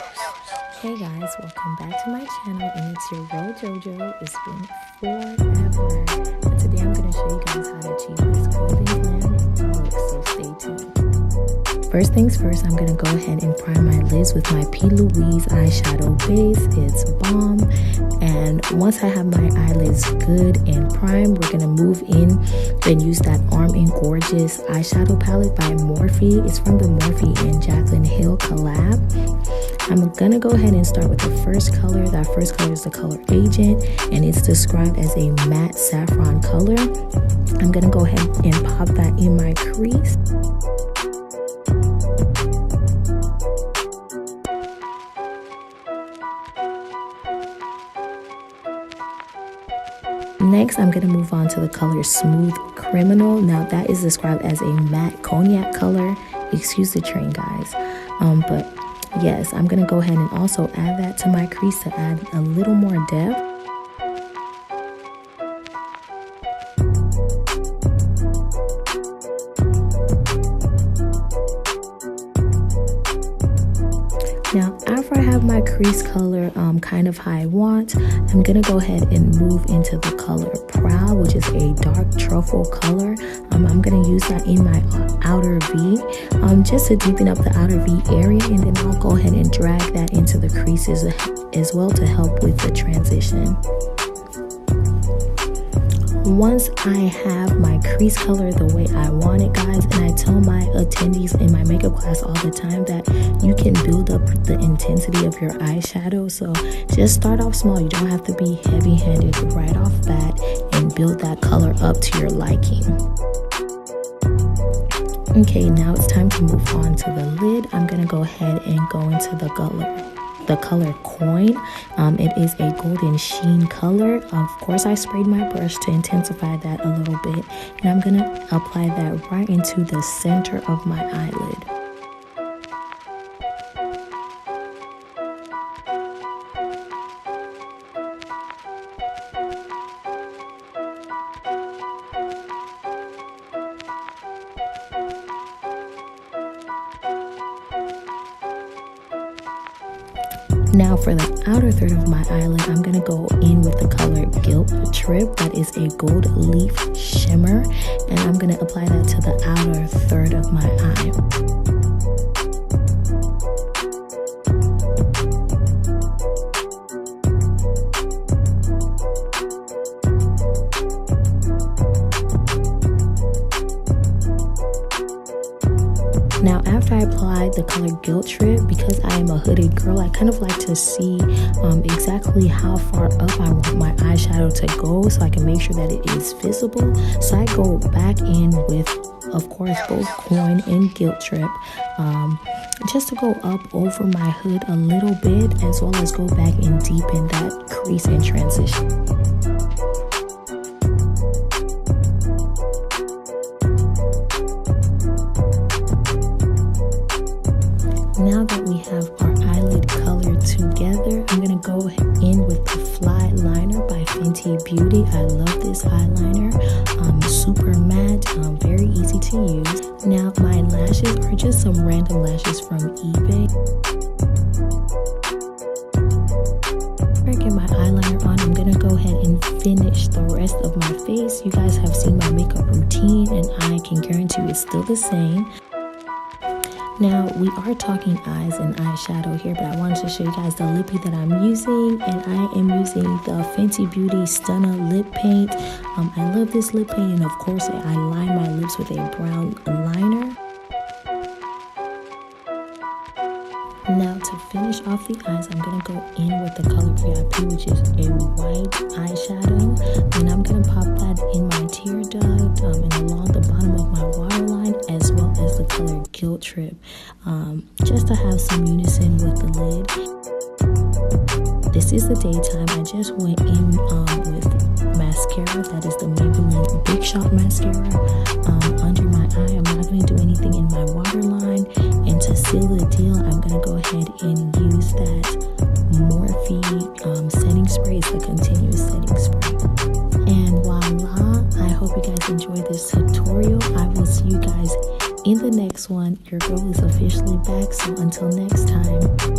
Hey guys, welcome back to my channel, and it's your girl JoJo. It's been forever, and today I'm going to show you guys how to achieve this Golden Glam look, so stay tuned. First things first, I'm going to go ahead and prime my lids with my P. Louise eyeshadow base. It's bomb, and once I have my eyelids good and primed, we're going to move in and use that Arm & Gorgeous eyeshadow palette by Morphe. It's from the Morphe and Jacklyn Hill collab. I'm gonna go ahead and start with the first color. That first color is the color Agent, and it's described as a matte saffron color. I'm gonna go ahead and pop that in my crease. Next, I'm gonna move on to the color Smooth Criminal. Now that is described as a matte cognac color. Excuse the train, guys, but yes, I'm going to go ahead and also add that to my crease to add a little more depth. Now, after I have my crease color kind of how I want, I'm going to go ahead and move into the color Proud, which is a dark truffle color. I'm going to use that in my outer V just to deepen up the outer V area, and then I'll go ahead and drag that into the creases as well to help with the transition. Once I have my crease color the way I want it, guys, and I tell my attendees in my makeup class all the time that you can build up the intensity of your eyeshadow. So just start off small. You don't have to be heavy-handed right off bat, and build that color up to your liking. Okay, now it's time to move on to the lid. I'm gonna go ahead and go into the color Coin. It is a golden sheen color. Of course, I sprayed my brush to intensify that a little bit, and I'm gonna apply that right into the center of my eyelid. Now for the outer third of my eyelid, I'm going to go in with the color Guilt Trip. That is a gold leaf shimmer, and I'm going to apply that to the outer third of my eye. Now, after I apply the color Guilt Trip, because I am a hooded girl, I kind of like to see exactly how far up I want my eyeshadow to go, so I can make sure that it is visible. So I go back in with, of course, both Coin and Guilt Trip, just to go up over my hood a little bit, as well as go back and deepen that crease and transition. Now that we have our eyelid color together, I'm going to go in with the Fly Liner by Fenty Beauty. I love this eyeliner. Super matte, very easy to use. Now my lashes are just some random lashes from eBay. After I get my eyeliner on, I'm going to go ahead and finish the rest of my face. You guys have seen my makeup routine, and I can guarantee you it's still the same. Now, we are talking eyes and eyeshadow here, but I wanted to show you guys the lippy that I'm using, and I am using the Fenty Beauty Stunna lip paint. I love this lip paint, and of course, I line my lips with a brown liner. Now, to finish off the eyes, I'm going to go in with the color VIP, which is a white eyeshadow, and I'm going to pop that in my tear duct and along the bottom of my waterline, as well as the color Guilt Trip, just to have some unison with the lid. This is the daytime. I just went in with mascara. That is the Maybelline Big Shot mascara under my eye. I'm not going to do anything in my waterline, and to seal the deal, I'm going to go ahead and use that Morphe setting spray. It's a continuous setting spray. And voila, I hope you guys enjoyed this tutorial. I will see you guys in the next one. Your girl is officially back, so until next time.